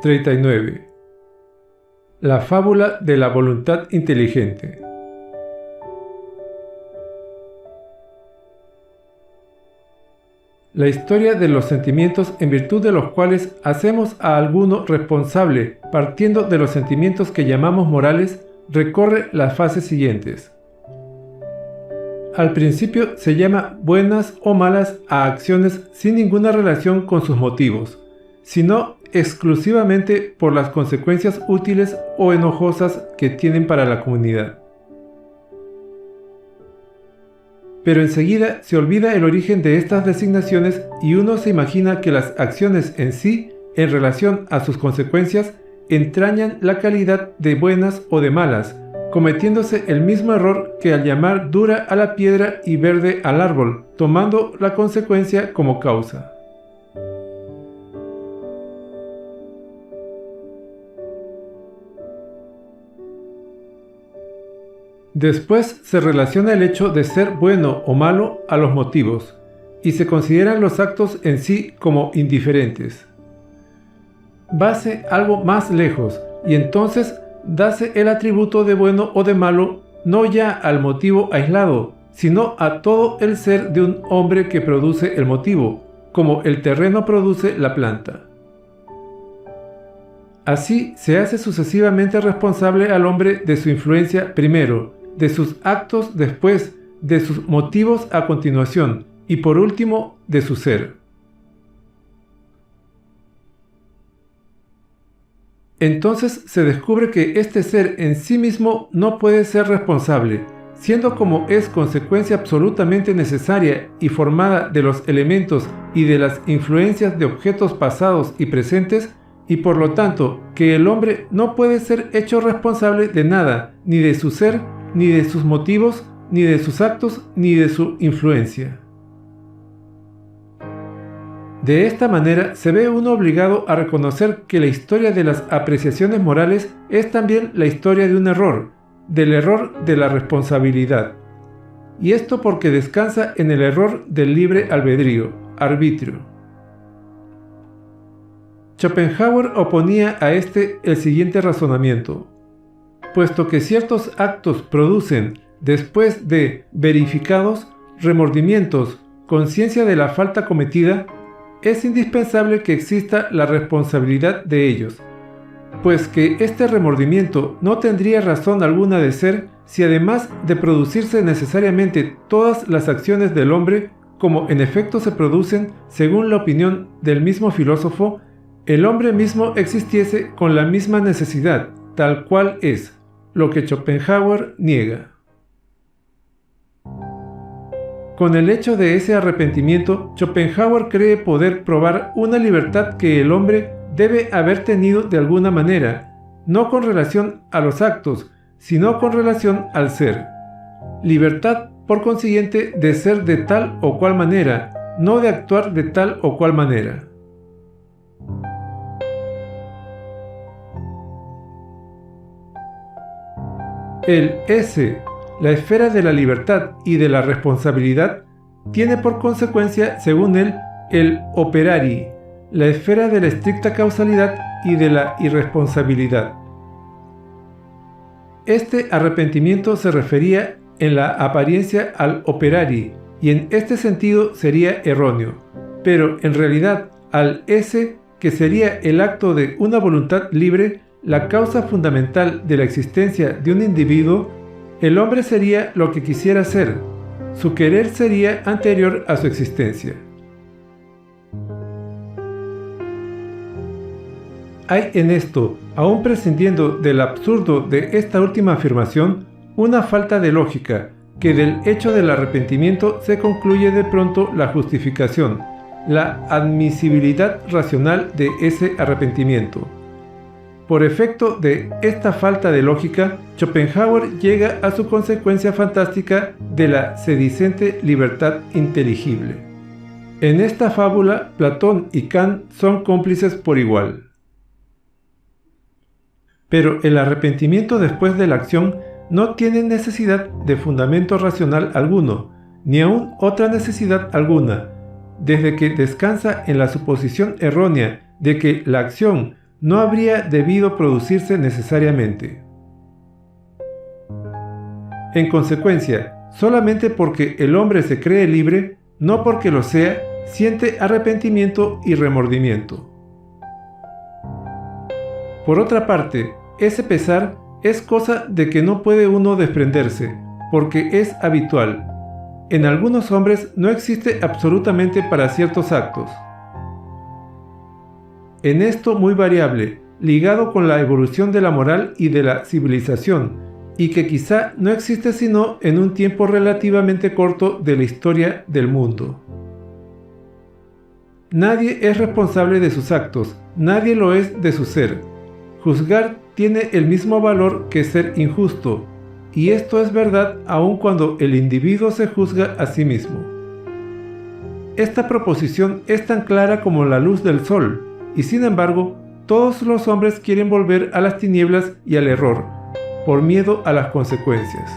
39. La fábula de la voluntad inteligente. La historia de los sentimientos en virtud de los cuales hacemos a alguno responsable partiendo de los sentimientos que llamamos morales recorre las fases siguientes. Al principio se llama buenas o malas a acciones sin ninguna relación con sus motivos, sino exclusivamente por las consecuencias útiles o enojosas que tienen para la comunidad. Pero enseguida se olvida el origen de estas designaciones y uno se imagina que las acciones en sí, en relación a sus consecuencias, entrañan la calidad de buenas o de malas, cometiéndose el mismo error que al llamar dura a la piedra y verde al árbol, tomando la consecuencia como causa. Después se relaciona el hecho de ser bueno o malo a los motivos, y se consideran los actos en sí como indiferentes. Váse algo más lejos, y entonces dase el atributo de bueno o de malo no ya al motivo aislado, sino a todo el ser de un hombre que produce el motivo, como el terreno produce la planta. Así se hace sucesivamente responsable al hombre de su influencia primero, de sus actos después, de sus motivos a continuación y por último de su ser. Entonces se descubre que este ser en sí mismo no puede ser responsable, siendo como es consecuencia absolutamente necesaria y formada de los elementos y de las influencias de objetos pasados y presentes, y por lo tanto que el hombre no puede ser hecho responsable de nada, ni de su ser, ni de sus motivos, ni de sus actos, ni de su influencia. De esta manera se ve uno obligado a reconocer que la historia de las apreciaciones morales es también la historia de un error, del error de la responsabilidad. Y esto porque descansa en el error del libre albedrío, arbitrio. Schopenhauer oponía a este el siguiente razonamiento. Puesto que ciertos actos producen, después de verificados, remordimientos, conciencia de la falta cometida, es indispensable que exista la responsabilidad de ellos, pues que este remordimiento no tendría razón alguna de ser si además de producirse necesariamente todas las acciones del hombre, como en efecto se producen según la opinión del mismo filósofo, el hombre mismo existiese con la misma necesidad, tal cual es, lo que Schopenhauer niega. Con el hecho de ese arrepentimiento, Schopenhauer cree poder probar una libertad que el hombre debe haber tenido de alguna manera, no con relación a los actos, sino con relación al ser. Libertad, por consiguiente, de ser de tal o cual manera, no de actuar de tal o cual manera. El esse, la esfera de la libertad y de la responsabilidad, tiene por consecuencia, según él, el operari, la esfera de la estricta causalidad y de la irresponsabilidad. Este arrepentimiento se refería en la apariencia al operari y en este sentido sería erróneo, pero en realidad al esse, que sería el acto de una voluntad libre, la causa fundamental de la existencia de un individuo, el hombre sería lo que quisiera ser, su querer sería anterior a su existencia. Hay en esto, aún prescindiendo del absurdo de esta última afirmación, una falta de lógica, que del hecho del arrepentimiento se concluye de pronto la justificación, la admisibilidad racional de ese arrepentimiento. Por efecto de esta falta de lógica, Schopenhauer llega a su consecuencia fantástica de la sedicente libertad inteligible. En esta fábula, Platón y Kant son cómplices por igual. Pero el arrepentimiento después de la acción no tiene necesidad de fundamento racional alguno, ni aun otra necesidad alguna, desde que descansa en la suposición errónea de que la acción no habría debido producirse necesariamente. En consecuencia, solamente porque el hombre se cree libre, no porque lo sea, siente arrepentimiento y remordimiento. Por otra parte, ese pesar es cosa de que no puede uno desprenderse, porque es habitual. En algunos hombres no existe absolutamente para ciertos actos. En esto muy variable, ligado con la evolución de la moral y de la civilización, y que quizá no existe sino en un tiempo relativamente corto de la historia del mundo. Nadie es responsable de sus actos, nadie lo es de su ser. Juzgar tiene el mismo valor que ser injusto, y esto es verdad aun cuando el individuo se juzga a sí mismo. Esta proposición es tan clara como la luz del sol, y sin embargo, todos los hombres quieren volver a las tinieblas y al error, por miedo a las consecuencias.